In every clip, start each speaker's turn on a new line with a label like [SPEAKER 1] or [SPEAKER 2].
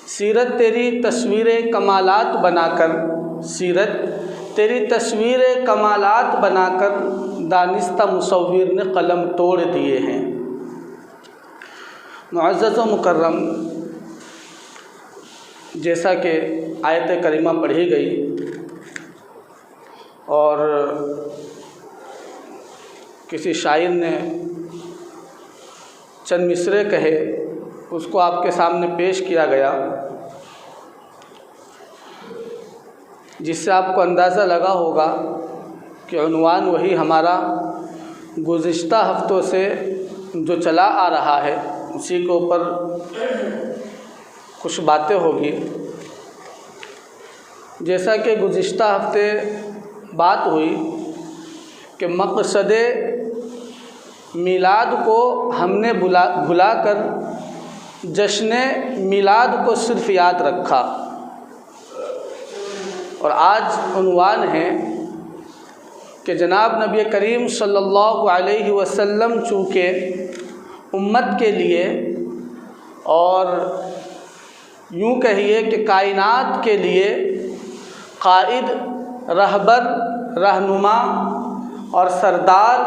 [SPEAKER 1] سیرت تیری تصویر کمالات بنا کر، سیرت تیری تصویر کمالات بنا کر دانستہ مصور نے قلم توڑ دیے ہیں۔ معزز و مکرم، جیسا کہ آیت کریمہ پڑھی گئی اور کسی شاعر نے چند مصرے کہے، اس کو آپ کے سامنے پیش کیا گیا، جس سے آپ کو اندازہ لگا ہوگا کہ عنوان وہی ہمارا گزشتہ ہفتوں سے جو چلا آ رہا ہے اسی کے اوپر کچھ باتیں ہوگی۔ جیسا کہ گزشتہ ہفتے بات ہوئی کہ مقصد میلاد کو ہم نے بھلا کر جشن میلاد کو صرف یاد رکھا، اور آج عنوان ہے کہ جناب نبی کریم صلی اللہ علیہ وسلم چونکہ امت کے لیے اور یوں کہیے کہ کائنات کے لیے قائد، رہبر، رہنما اور سردار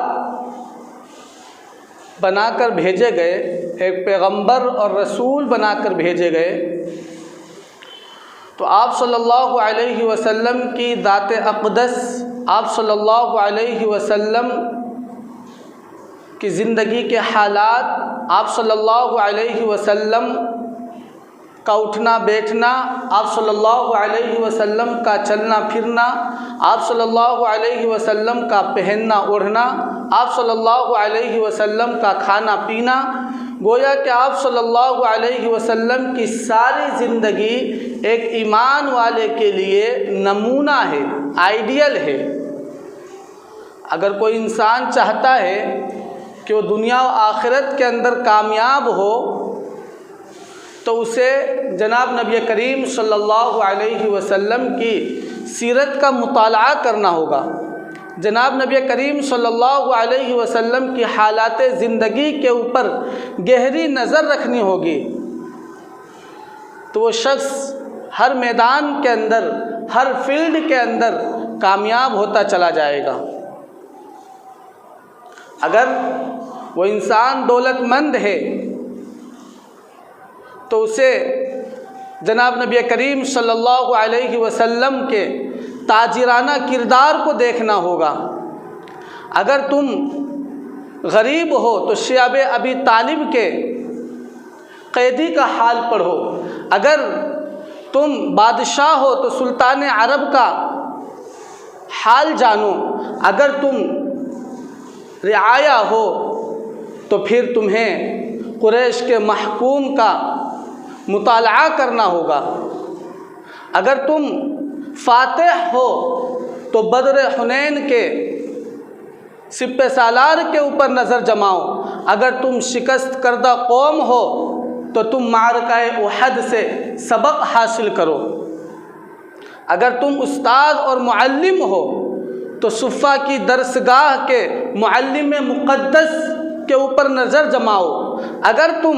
[SPEAKER 1] بنا کر بھیجے گئے، ایک پیغمبر اور رسول بنا کر بھیجے گئے، تو آپ صلی اللہ علیہ وسلم کی ذات اقدس، آپ صلی اللہ علیہ وسلم کی زندگی کے حالات، آپ صلی اللہ علیہ وسلم کا اٹھنا بیٹھنا، آپ صلی اللہ علیہ وسلم کا چلنا پھرنا، آپ صلی اللہ علیہ وسلم کا پہننا اوڑھنا، آپ صلی اللہ علیہ وسلم کا کھانا پینا، گویا کہ آپ صلی اللہ علیہ وسلم کی ساری زندگی ایک ایمان والے کے لیے نمونہ ہے، آئیڈیل ہے۔ اگر کوئی انسان چاہتا ہے کہ وہ دنیا و آخرت کے اندر کامیاب ہو تو اسے جناب نبی کریم صلی اللہ علیہ وسلم کی سیرت کا مطالعہ کرنا ہوگا، جناب نبی کریم صلی اللہ علیہ وسلم کی حالات زندگی کے اوپر گہری نظر رکھنی ہوگی، تو وہ شخص ہر میدان کے اندر، ہر فیلڈ کے اندر کامیاب ہوتا چلا جائے گا۔ اگر وہ انسان دولت مند ہے تو اسے جناب نبی کریم صلی اللہ علیہ وسلم کے تاجرانہ کردار کو دیکھنا ہوگا۔ اگر تم غریب ہو تو شیاب ابی طالب کے قیدی کا حال پڑھو، اگر تم بادشاہ ہو تو سلطان عرب کا حال جانو، اگر تم رعایا ہو تو پھر تمہیں قریش کے محکوم کا مطالعہ کرنا ہوگا، اگر تم فاتح ہو تو بدر حنین کے سپہ سالار کے اوپر نظر جماؤ، اگر تم شکست کردہ قوم ہو تو تم معرکہ احد سے سبق حاصل کرو، اگر تم استاد اور معلم ہو تو صفہ کی درسگاہ کے معلم مقدس کے اوپر نظر جماؤ، اگر تم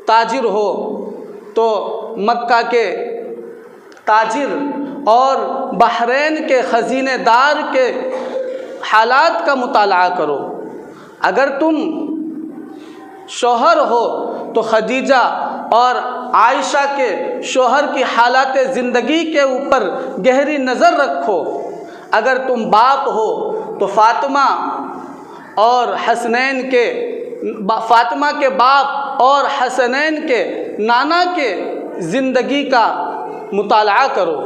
[SPEAKER 1] تاجر ہو تو مکہ کے تاجر اور بحرین کے خزینے دار کے حالات کا مطالعہ کرو، اگر تم شوہر ہو تو خدیجہ اور عائشہ کے شوہر کی حالات زندگی کے اوپر گہری نظر رکھو، اگر تم باپ ہو تو فاطمہ کے باپ اور حسنین کے نانا کے زندگی کا مطالعہ کرو۔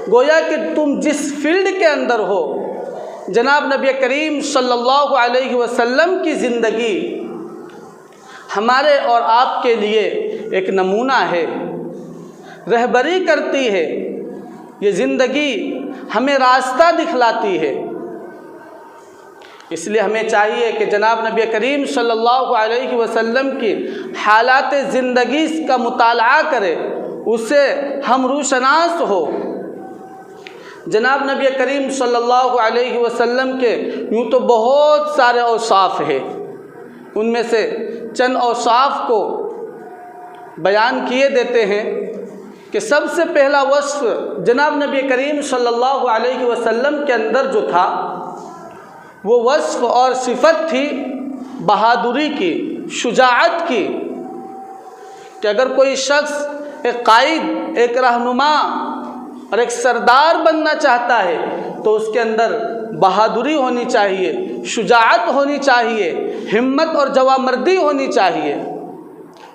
[SPEAKER 1] گویا کہ تم جس فیلڈ کے اندر ہو، جناب نبی کریم صلی اللہ علیہ وسلم کی زندگی ہمارے اور آپ کے لیے ایک نمونہ ہے، رہبری کرتی ہے، یہ زندگی ہمیں راستہ دکھلاتی ہے۔ اس لیے ہمیں چاہیے کہ جناب نبی کریم صلی اللہ علیہ وسلم کی حالات زندگی کا مطالعہ کرے، اسے ہم روشناس ہو۔ جناب نبی کریم صلی اللہ علیہ وسلم کے یوں تو بہت سارے اوصاف ہیں، ان میں سے چند اوصاف کو بیان کیے دیتے ہیں کہ سب سے پہلا وصف جناب نبی کریم صلی اللہ علیہ وسلم کے اندر جو تھا وہ وصف اور صفت تھی بہادری کی، شجاعت کی، کہ اگر کوئی شخص ایک قائد، ایک رہنما اور ایک سردار بننا چاہتا ہے تو اس کے اندر بہادری ہونی چاہیے، شجاعت ہونی چاہیے، ہمت اور جوامردی ہونی چاہیے۔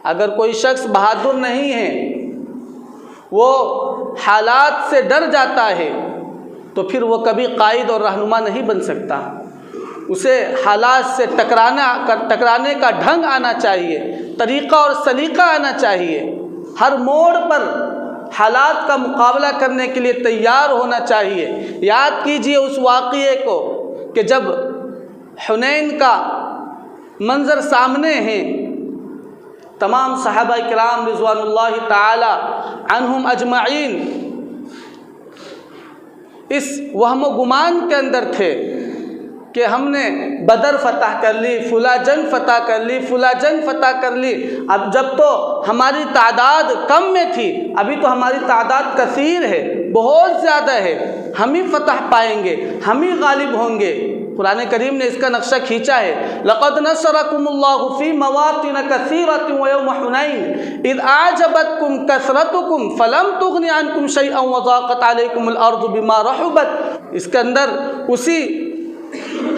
[SPEAKER 1] اگر کوئی شخص بہادر نہیں ہے، وہ حالات سے ڈر جاتا ہے، تو پھر وہ کبھی قائد اور رہنما نہیں بن سکتا۔ اسے حالات سے ٹکرانے کا ڈھنگ آنا چاہیے، طریقہ اور سلیقہ آنا چاہیے، ہر موڑ پر حالات کا مقابلہ کرنے کے لیے تیار ہونا چاہیے۔ یاد کیجئے اس واقعے کو کہ جب حنین کا منظر سامنے ہے، تمام صحابہ کرام رضوان اللہ تعالی عنہم اجمعین اس وہم و گمان کے اندر تھے کہ ہم نے بدر فتح کر لی، فلاں جنگ فتح کر لی، فلاں جنگ فتح کر لی، اب جب تو ہماری تعداد کم میں تھی، ابھی تو ہماری تعداد کثیر ہے، بہت زیادہ ہے، ہم ہی فتح پائیں گے، ہم ہی غالب ہوں گے۔ قرآن کریم نے اس کا نقشہ کھینچا ہے، لَقَدْ نَصَرَكُمُ اللَّهُ فِي مَوَاطِنَ كَثِيرَةٍ وَيَوْمَ حُنَيْنٍ إِذْ أَعْجَبَتْكُمْ كَثْرَتُكُمْ فَلَمْ تُغْنِ عَنْكُمْ شَيْئًا وَضَاقَتْ عَلَيْكُمُ الْأَرْضُ بِمَا رَحُبَتْ۔ اس کے اندر اسی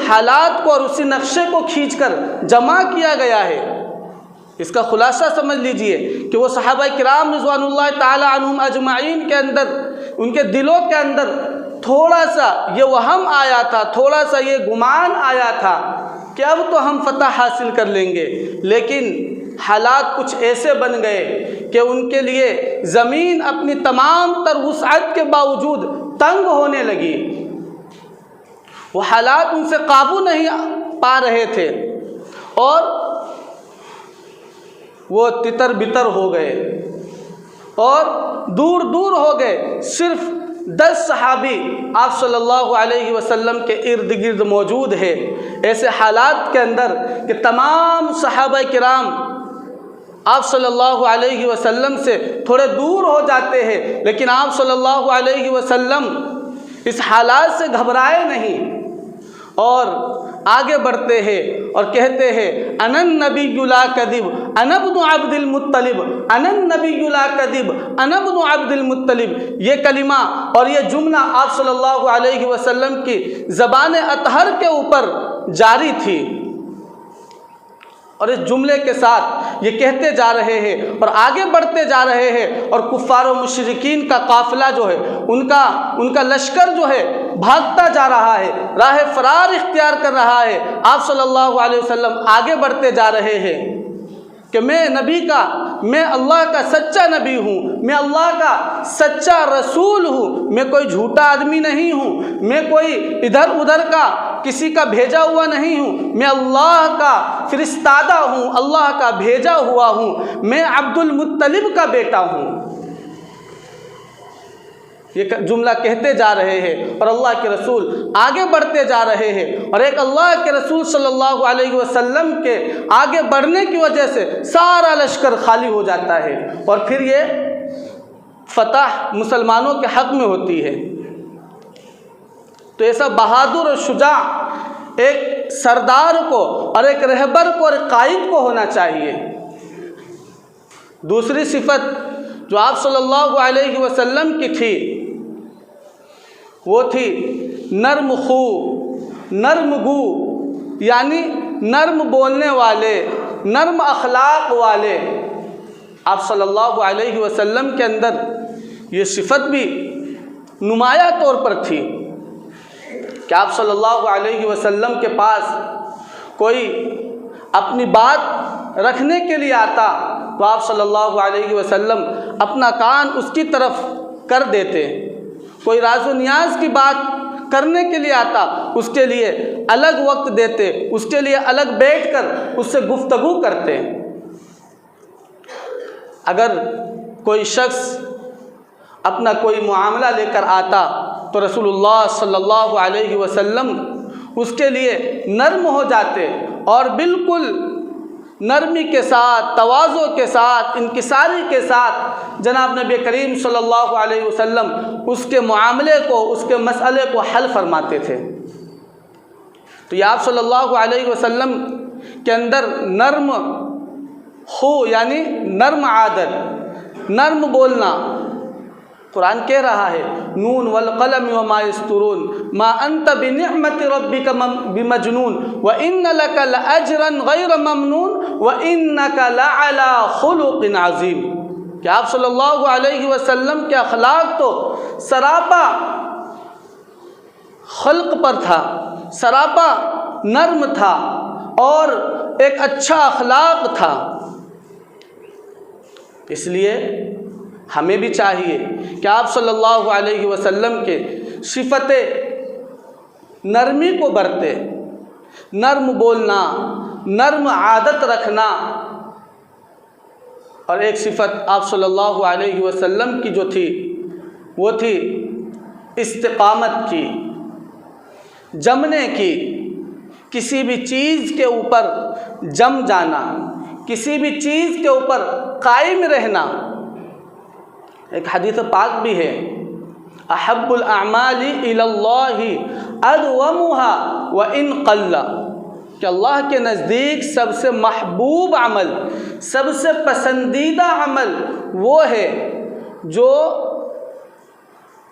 [SPEAKER 1] حالات کو اور اسی نقشے کو کھینچ کر جمع کیا گیا ہے۔ اس کا خلاصہ سمجھ لیجئے کہ وہ صحابہ کرام رضوان اللہ تعالی عنہم اجمعین کے اندر، ان کے دلوں کے اندر تھوڑا سا یہ وہم آیا تھا، تھوڑا سا یہ گمان آیا تھا کہ اب تو ہم فتح حاصل کر لیں گے، لیکن حالات کچھ ایسے بن گئے کہ ان کے لیے زمین اپنی تمام تر وسعت کے باوجود تنگ ہونے لگی، وہ حالات ان سے قابو نہیں پا رہے تھے اور وہ تتر بتر ہو گئے اور دور دور ہو گئے۔ صرف 10 صحابی آپ صلی اللہ علیہ وسلم کے ارد گرد موجود ہے۔ ایسے حالات کے اندر کہ تمام صحابہ کرام آپ صلی اللہ علیہ وسلم سے تھوڑے دور ہو جاتے ہیں، لیکن آپ صلی اللہ علیہ وسلم اس حالات سے گھبرائے نہیں اور آگے بڑھتے ہیں اور کہتے ہیں انا النبی لا کذب انا ابن عبد المطلب، انا النبی لا کذب انا ابن عبد المطلب۔ یہ کلمہ اور یہ جملہ آپ صلی اللہ علیہ وسلم کی زبان اطہر کے اوپر جاری تھی، اور اس جملے کے ساتھ یہ کہتے جا رہے ہیں اور آگے بڑھتے جا رہے ہیں، اور کفار و مشرکین کا قافلہ جو ہے، ان کا لشکر جو ہے بھاگتا جا رہا ہے، راہ فرار اختیار کر رہا ہے۔ آپ صلی اللہ علیہ وسلم آگے بڑھتے جا رہے ہیں کہ میں اللہ کا سچا نبی ہوں، میں اللہ کا سچا رسول ہوں، میں کوئی جھوٹا آدمی نہیں ہوں، میں کوئی ادھر ادھر کا کسی کا بھیجا ہوا نہیں ہوں، میں اللہ کا فرستادہ ہوں، اللہ کا بھیجا ہوا ہوں، میں عبد المطلب کا بیٹا ہوں۔ یہ جملہ کہتے جا رہے ہیں اور اللہ کے رسول آگے بڑھتے جا رہے ہیں، اور ایک اللہ کے رسول صلی اللہ علیہ وسلم کے آگے بڑھنے کی وجہ سے سارا لشکر خالی ہو جاتا ہے، اور پھر یہ فتح مسلمانوں کے حق میں ہوتی ہے۔ تو ایسا بہادر اور شجاع ایک سردار کو اور ایک رہبر کو اور ایک قائد کو ہونا چاہیے۔ دوسری صفت جو آپ صلی اللہ علیہ وسلم کی تھی وہ تھی نرم خو، نرم گو، یعنی نرم بولنے والے، نرم اخلاق والے۔ آپ صلی اللہ علیہ وسلم کے اندر یہ صفت بھی نمایاں طور پر تھی کہ آپ صلی اللہ علیہ وسلم کے پاس کوئی اپنی بات رکھنے کے لیے آتا تو آپ صلی اللہ علیہ وسلم اپنا کان اس کی طرف کر دیتے، کوئی راز و نیاز کی بات کرنے کے لیے آتا اس کے لیے الگ وقت دیتے، اس کے لیے الگ بیٹھ کر اس سے گفتگو کرتے۔ اگر کوئی شخص اپنا کوئی معاملہ لے کر آتا تو رسول اللہ صلی اللہ علیہ وسلم اس کے لیے نرم ہو جاتے اور بالکل نرمی کے ساتھ، تواضع کے ساتھ، انکساری کے ساتھ جناب نبی کریم صلی اللہ علیہ وسلم اس کے معاملے کو، اس کے مسئلے کو حل فرماتے تھے۔ تو یہ آپ صلی اللہ علیہ وسلم کے اندر نرم ہو، یعنی نرم عادت، نرم بولنا۔ قرآن کہہ رہا ہے نون والقلم وما یسطرون ما انت بنعمت ربک بمجنون وان لک لاجرا غیر ممنون وانک لعلی خلق عظیم، کہ آپ صلی اللہ علیہ وسلم کے اخلاق تو سراپا خلق پر تھا، سراپا نرم تھا اور ایک اچھا اخلاق تھا۔ اس لیے ہمیں بھی چاہیے کہ آپ صلی اللہ علیہ وسلم کے صفت نرمی کو برتے، نرم بولنا، نرم عادت رکھنا۔ اور ایک صفت آپ صلی اللہ علیہ وسلم کی جو تھی وہ تھی استقامت کی، جمنے کی، کسی بھی چیز کے اوپر جم جانا، کسی بھی چیز کے اوپر قائم رہنا۔ ایک حدیث پاک بھی ہے احب الاعمال الی اللہ ادومها وان قل، کہ اللہ کے نزدیک سب سے محبوب عمل، سب سے پسندیدہ عمل وہ ہے جو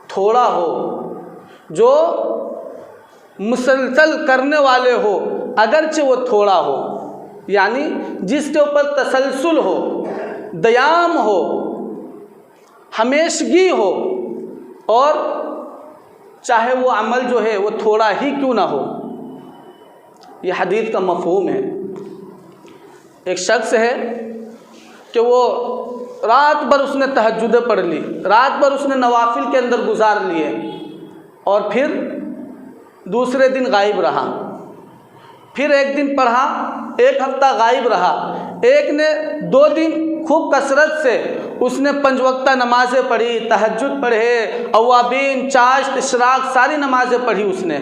[SPEAKER 1] تھوڑا ہو، جو مسلسل کرنے والے ہو اگرچہ وہ تھوڑا ہو، یعنی جس کے اوپر تسلسل ہو، دیام ہو، ہمیشگی ہو، اور چاہے وہ عمل جو ہے وہ تھوڑا ہی کیوں نہ ہو۔ یہ حدیث کا مفہوم ہے۔ ایک شخص ہے کہ وہ رات بھر اس نے تہجدیں پڑھ لی، رات بھر اس نے نوافل کے اندر گزار لیے، اور پھر دوسرے دن غائب رہا، پھر ایک دن پڑھا، ایک ہفتہ غائب رہا، ایک نے 2 دن خوب کثرت سے اس نے 5 وقتہ نمازیں پڑھی، تہجد پڑھے، اوابین، چاشت، اشراق، ساری نمازیں پڑھی اس نے،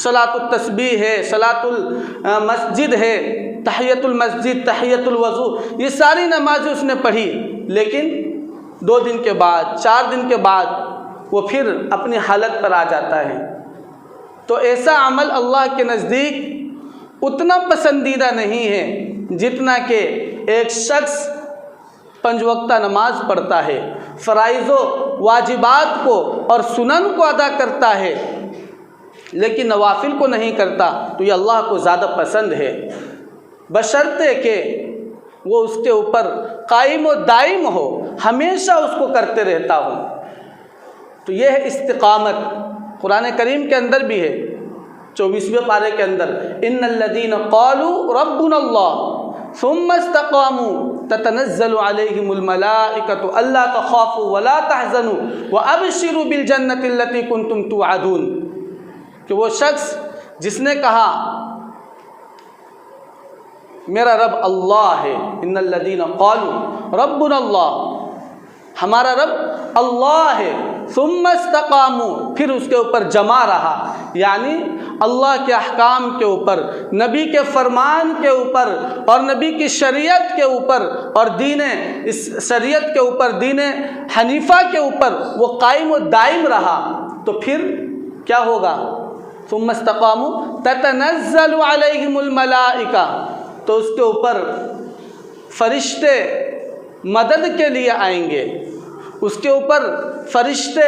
[SPEAKER 1] صلاۃ التسبیح ہے، صلاۃ المسجد ہے، تحیۃ المسجد، تحیۃ الوضو، یہ ساری نمازیں اس نے پڑھی، لیکن 2 دن کے بعد، 4 دن کے بعد وہ پھر اپنی حالت پر آ جاتا ہے۔ تو ایسا عمل اللہ کے نزدیک اتنا پسندیدہ نہیں ہے جتنا کہ ایک شخص 5 وقتہ نماز پڑھتا ہے، فرائض و واجبات کو اور سنن کو ادا کرتا ہے، لیکن نوافل کو نہیں کرتا، تو یہ اللہ کو زیادہ پسند ہے، بشرطے کہ وہ اس کے اوپر قائم و دائم ہو، ہمیشہ اس کو کرتے رہتا ہو۔ تو یہ ہے استقامت۔ قرآن کریم کے اندر بھی ہے 24ویں پارے کے اندر ان الذین قالوا ربنا اللہ ثم استقاموا تتنزل علیہم الملائکۃ الا تخافوا ولا تحزنوا وابشروا بالجنۃ التي کنتم توعدون، کہ وہ شخص جس نے کہا میرا رب اللہ ہے، ان الذین قالوا ربنا اللہ، ہمارا رب اللہ ہے، ثم استقاموا، پھر اس کے اوپر جمع رہا، یعنی اللہ کے احکام کے اوپر، نبی کے فرمان کے اوپر اور نبی کی شریعت کے اوپر اور دین اس شریعت کے اوپر، دین حنیفہ کے اوپر وہ قائم و دائم رہا، تو پھر کیا ہوگا؟ ثم استقاموا تتنزل علیہم الملائکہ، تو اس کے اوپر فرشتے مدد کے لیے آئیں گے، اس کے اوپر فرشتے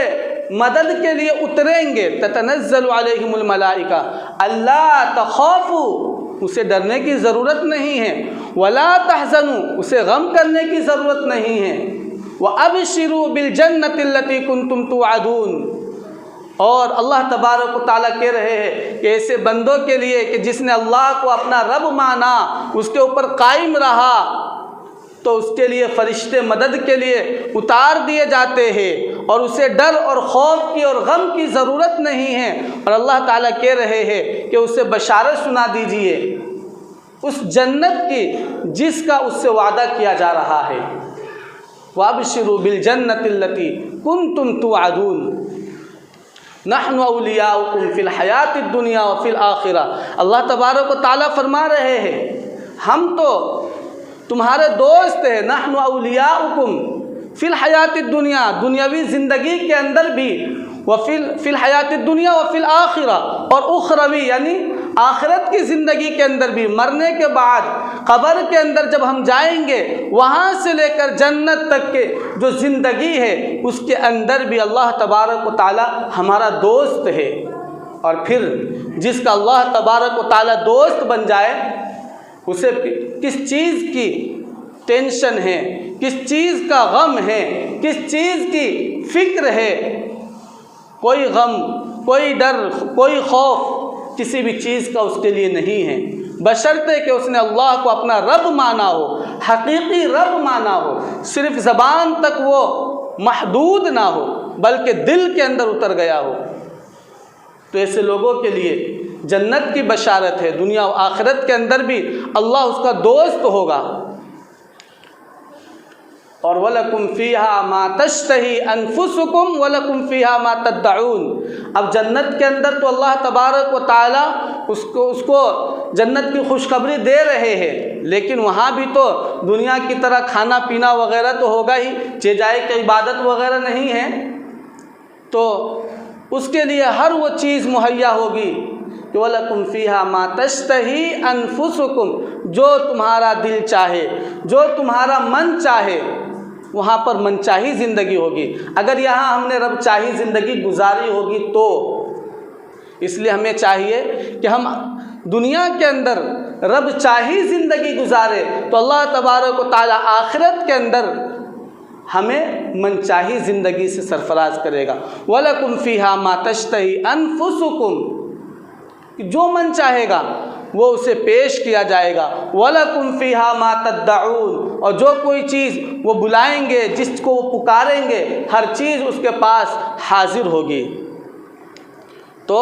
[SPEAKER 1] مدد کے لیے اتریں گے، تتنزل علیہم الملائکہ اللہ تخافوا، اسے ڈرنے کی ضرورت نہیں ہے، ولا تحزنوا، اسے غم کرنے کی ضرورت نہیں ہے، وابشروا بالجنۃ التي کنتم توعدون، اور اللہ تبارک و تعالیٰ کہہ رہے ہیں کہ ایسے بندوں کے لیے کہ جس نے اللہ کو اپنا رب مانا، اس کے اوپر قائم رہا، تو اس کے لیے فرشتے مدد کے لیے اتار دیے جاتے ہیں، اور اسے ڈر اور خوف کی اور غم کی ضرورت نہیں ہے، اور اللہ تعالیٰ کہہ رہے ہیں کہ اسے بشارت سنا دیجئے اس جنت کی جس کا اس سے وعدہ کیا جا رہا ہے، وابشروا بالجنۃ التي کنتم توعدون نحن اولیاؤکم فی الحیات الدنیا وفی الآخرہ۔ اللہ تبارک و تعالیٰ فرما رہے ہیں ہم تو تمہارے دوست ہیں، نحن اولیاؤکم فی الحیات الدنیا، دنیاوی زندگی کے اندر بھی، فی الحیات الدنیا وفی الآخرہ، اور اخروی یعنی آخرت کی زندگی کے اندر بھی، مرنے کے بعد قبر کے اندر جب ہم جائیں گے، وہاں سے لے کر جنت تک کے جو زندگی ہے اس کے اندر بھی اللہ تبارک و تعالی ہمارا دوست ہے۔ اور پھر جس کا اللہ تبارک و تعالی دوست بن جائے، اسے کس چیز کی ٹینشن ہے، کس چیز کا غم ہے، کس چیز کی فکر ہے، کوئی غم، کوئی ڈر، کوئی خوف کسی بھی چیز کا اس کے لیے نہیں ہے، بشرطے کہ اس نے اللہ کو اپنا رب مانا ہو، حقیقی رب مانا ہو، صرف زبان تک وہ محدود نہ ہو بلکہ دل کے اندر اتر گیا ہو۔ تو ایسے لوگوں کے لیے جنت کی بشارت ہے، دنیا و آخرت کے اندر بھی اللہ اس کا دوست ہوگا۔ اور وَلَكُمْ فِيهَا مَا تَشْتَهِي أَنفُسُكُمْ وَلَكُمْ فِيهَا مَا تَدَّعُونَ۔ اب جنت کے اندر تو اللہ تبارک و تعالی اس کو جنت کی خوشخبری دے رہے ہیں، لیکن وہاں بھی تو دنیا کی طرح کھانا پینا وغیرہ تو ہوگا ہی، جائے کہ عبادت وغیرہ نہیں ہے، تو اس کے لیے ہر وہ چیز مہیا ہوگی کہ وَلَكُمْ فِيهَا مَا تَشْتَهِي أَنفُسُكُمْ، جو تمہارا دل چاہے، جو تمہارا من چاہے، وہاں پر من چاہی زندگی ہوگی۔ اگر یہاں ہم نے رب چاہی زندگی گزاری ہوگی تو اس لیے ہمیں چاہیے کہ ہم دنیا کے اندر رب چاہی زندگی گزارے تو اللہ تبارک و تعالی آخرت کے اندر ہمیں من چاہی زندگی سے سرفراز کرے گا۔ وَلَكُمْ فِيهَا مَا تَشْتَهِي أَنفُسُكُمْ، جو من چاہے گا وہ اسے پیش کیا جائے گا۔ وَلَكُمْ فِيهَا مَا تَدَّعُونَ، اور جو کوئی چیز وہ بلائیں گے، جس کو وہ پکاریں گے، ہر چیز اس کے پاس حاضر ہوگی۔ تو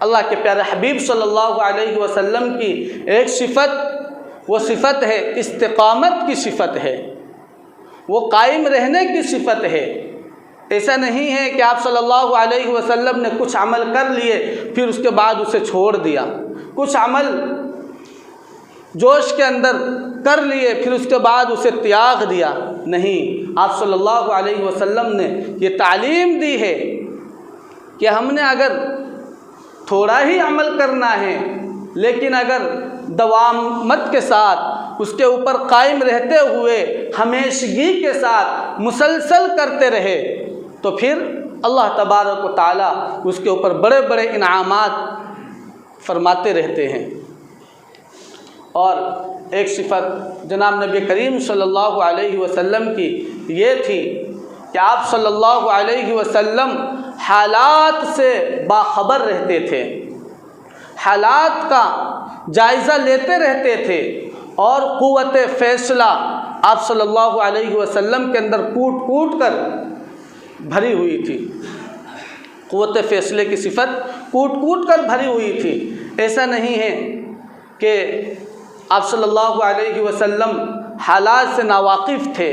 [SPEAKER 1] اللہ کے پیارے حبیب صلی اللہ علیہ وسلم کی ایک صفت، وہ صفت ہے استقامت کی صفت ہے، وہ قائم رہنے کی صفت ہے۔ ایسا نہیں ہے کہ آپ صلی اللہ علیہ وسلم نے کچھ عمل کر لیے پھر اس کے بعد اسے چھوڑ دیا، کچھ عمل جوش کے اندر کر لیے پھر اس کے بعد اسے تیاگ دیا، نہیں، آپ صلی اللہ علیہ وسلم نے یہ تعلیم دی ہے کہ ہم نے اگر تھوڑا ہی عمل کرنا ہے لیکن اگر دوامت کے ساتھ اس کے اوپر قائم رہتے ہوئے ہمیشگی کے ساتھ مسلسل کرتے رہے تو پھر اللہ تبارک و تعالی اس کے اوپر بڑے بڑے انعامات فرماتے رہتے ہیں۔ اور ایک صفت جناب نبی کریم صلی اللہ علیہ وسلم کی یہ تھی کہ آپ صلی اللہ علیہ وسلم حالات سے باخبر رہتے تھے، حالات کا جائزہ لیتے رہتے تھے، اور قوت فیصلہ آپ صلی اللہ علیہ وسلم کے اندر کوٹ کوٹ کر بھری ہوئی تھی۔ قوت فیصلے کی صفت کوٹ کوٹ کر بھری ہوئی تھی۔ ایسا نہیں ہے کہ آپ صلی اللہ علیہ وسلم حالات سے ناواقف تھے۔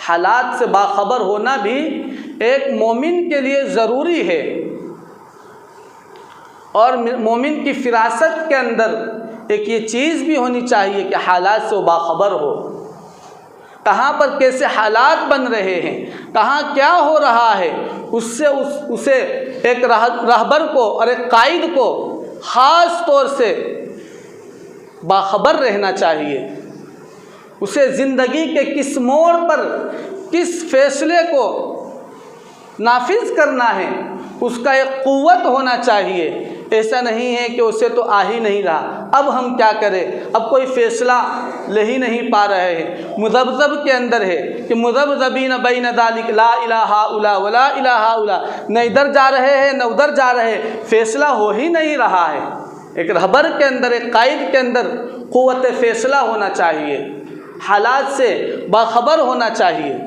[SPEAKER 1] حالات سے باخبر ہونا بھی ایک مومن کے لیے ضروری ہے، اور مومن کی فراست کے اندر ایک یہ چیز بھی ہونی چاہیے کہ حالات سے وہ باخبر ہو، کہاں پر کیسے حالات بن رہے ہیں، کہاں کیا ہو رہا ہے، اسے ایک رہبر کو اور ایک قائد کو خاص طور سے باخبر رہنا چاہیے۔ اسے زندگی کے کس موڑ پر کس فیصلے کو نافذ کرنا ہے اس کا ایک قوت ہونا چاہیے۔ ایسا نہیں ہے کہ اسے تو آ ہی نہیں رہا، اب ہم کیا کریں، اب کوئی فیصلہ لے ہی نہیں پا رہے ہیں، مذبذب کے اندر ہے کہ مذبذبین بین ذلک لا الہ الا ولا الہ الا، نہ ادھر جا رہے ہیں نہ ادھر جا رہے ہیں، فیصلہ ہو ہی نہیں رہا ہے۔ ایک رہبر کے اندر، ایک قائد کے اندر قوت فیصلہ ہونا چاہیے، حالات سے باخبر ہونا چاہیے۔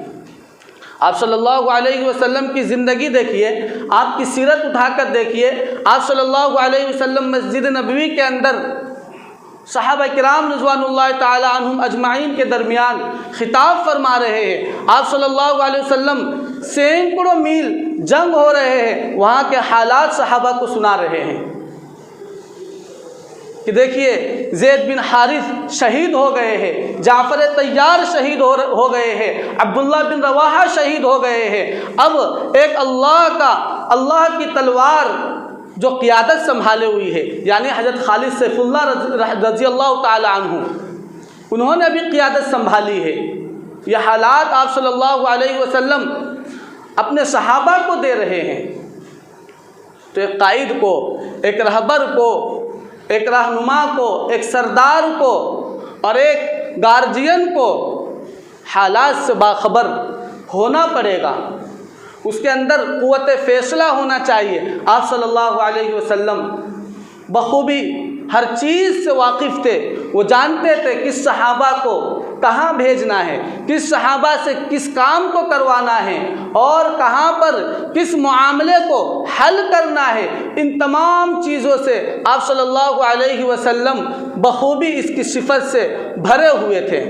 [SPEAKER 1] آپ صلی اللہ علیہ وسلم کی زندگی دیکھیے، آپ کی سیرت اٹھا کر دیکھیے، آپ صلی اللہ علیہ وسلم مسجد نبوی کے اندر صحابہ کرام رضوان اللہ تعالی عنہم اجمعین کے درمیان خطاب فرما رہے ہیں۔ آپ صلی اللہ علیہ وسلم سینکڑوں میل جنگ ہو رہے ہیں، وہاں کے حالات صحابہ کو سنا رہے ہیں۔ کہ دیکھیے زید بن حارث شہید ہو گئے ہیں، جعفر طیار شہید ہو گئے ہیں، عبداللہ بن رواحہ شہید ہو گئے ہیں، اب ایک اللہ کی تلوار جو قیادت سنبھالے ہوئی ہے، یعنی حضرت خالد سیف اللہ رضی اللہ تعالی عنہ، انہوں نے ابھی قیادت سنبھالی ہے۔ یہ حالات آپ صلی اللہ علیہ وسلم اپنے صحابہ کو دے رہے ہیں، تو ایک قائد کو، ایک رہبر کو، ایک رہنما کو، ایک سردار کو اور ایک گارجین کو حالات سے باخبر ہونا پڑے گا، اس کے اندر قوت فیصلہ ہونا چاہیے۔ آپ صلی اللہ علیہ وسلم بخوبی ہر چیز سے واقف تھے، وہ جانتے تھے کس صحابہ کو کہاں بھیجنا ہے، کس صحابہ سے کس کام کو کروانا ہے اور کہاں پر کس معاملے کو حل کرنا ہے۔ ان تمام چیزوں سے آپ صلی اللہ علیہ وسلم بخوبی اس کی صفت سے بھرے ہوئے تھے۔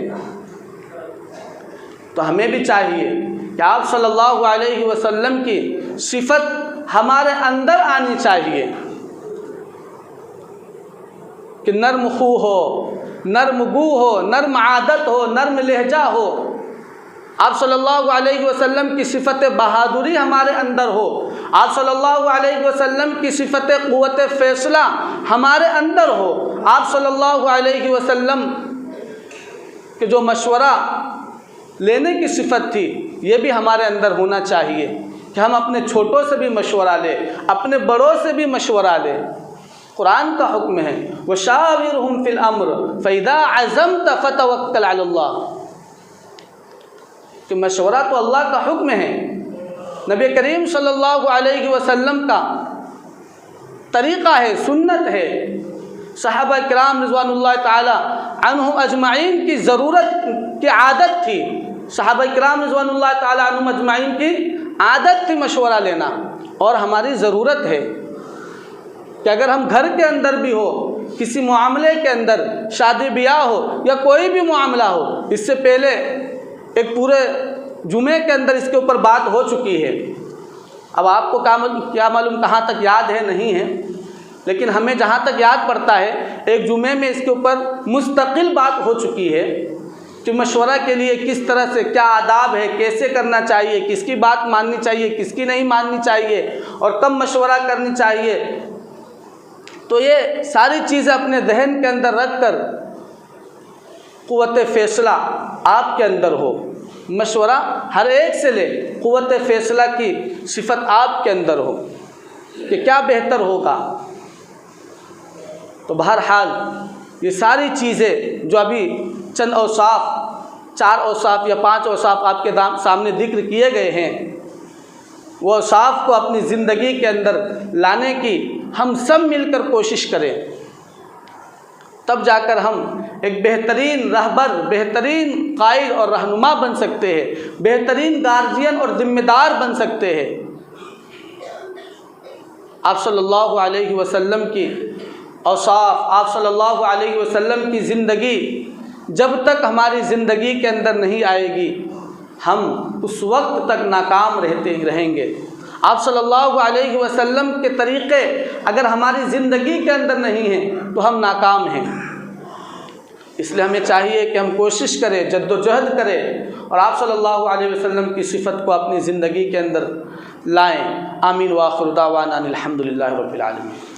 [SPEAKER 1] تو ہمیں بھی چاہیے کہ آپ صلی اللہ علیہ وسلم کی صفت ہمارے اندر آنی چاہیے کہ نرم خو ہو، نرم گو ہو، نرم عادت ہو، نرم لہجہ ہو۔ آپ صلی اللہ علیہ وسلم کی صفت بہادری ہمارے اندر ہو، آپ صلی اللہ علیہ وسلم کی صفت قوت فیصلہ ہمارے اندر ہو، آپ صلی اللہ علیہ وسلم کے جو مشورہ لینے کی صفت تھی یہ بھی ہمارے اندر ہونا چاہیے کہ ہم اپنے چھوٹوں سے بھی مشورہ لیں، اپنے بڑوں سے بھی مشورہ لیں۔ قرآن کا حکم ہے وَشَاوِرْهُمْ فِي الْأَمْرِ فَإِذَا عَزَمْتَ فَتَوَكَّلْ عَلَى اللَّهِ، کہ مشورہ تو اللہ کا حکم ہے۔ نبی کریم صلی اللہ علیہ وسلم کا طریقہ ہے، سنت ہے، صحابہ کرام رضوان اللہ تعالی عنہم اجمعین کی ضرورت کی عادت تھی، صحابہ کرام رضوان اللہ تعالی عنہم اجمعین کی عادت تھی مشورہ لینا، اور ہماری ضرورت ہے کہ اگر ہم گھر کے اندر بھی ہو، کسی معاملے کے اندر، شادی بیاہ ہو یا کوئی بھی معاملہ ہو، اس سے پہلے ایک پورے جمعے کے اندر اس کے اوپر بات ہو چکی ہے، اب آپ کو کیا معلوم کہاں تک یاد ہے نہیں ہے، لیکن ہمیں جہاں تک یاد پڑتا ہے ایک جمعے میں اس کے اوپر مستقل بات ہو چکی ہے کہ مشورہ کے لیے کس طرح سے کیا آداب ہے، کیسے کرنا چاہیے، کس کی بات ماننی چاہیے، کس کی نہیں ماننی چاہیے، اور کب مشورہ کرنی چاہیے۔ تو یہ ساری چیزیں اپنے ذہن کے اندر رکھ کر قوت فیصلہ آپ کے اندر ہو، مشورہ ہر ایک سے لے، قوت فیصلہ کی صفت آپ کے اندر ہو کہ کیا بہتر ہوگا۔ تو بہرحال یہ ساری چیزیں جو ابھی چند اوصاف، 4 اوصاف یا 5 اوصاف آپ کے سامنے ذکر کیے گئے ہیں، وہ اوصاف کو اپنی زندگی کے اندر لانے کی ہم سب مل کر کوشش کریں، تب جا کر ہم ایک بہترین رہبر، بہترین قائد اور رہنما بن سکتے ہیں، بہترین گارجین اور ذمہ دار بن سکتے ہیں۔ آپ صلی اللہ علیہ وسلم کی اوصاف، آپ صلی اللہ علیہ وسلم کی زندگی جب تک ہماری زندگی کے اندر نہیں آئے گی، ہم اس وقت تک ناکام رہیں گے۔ آپ صلی اللہ علیہ وسلم کے طریقے اگر ہماری زندگی کے اندر نہیں ہیں تو ہم ناکام ہیں۔ اس لیے ہمیں چاہیے کہ ہم کوشش کریں، جد و جہد کریں اور آپ صلی اللہ علیہ وسلم کی صفت کو اپنی زندگی کے اندر لائیں۔ آمین وآخر دعوانا الحمدللہ رب العالمین۔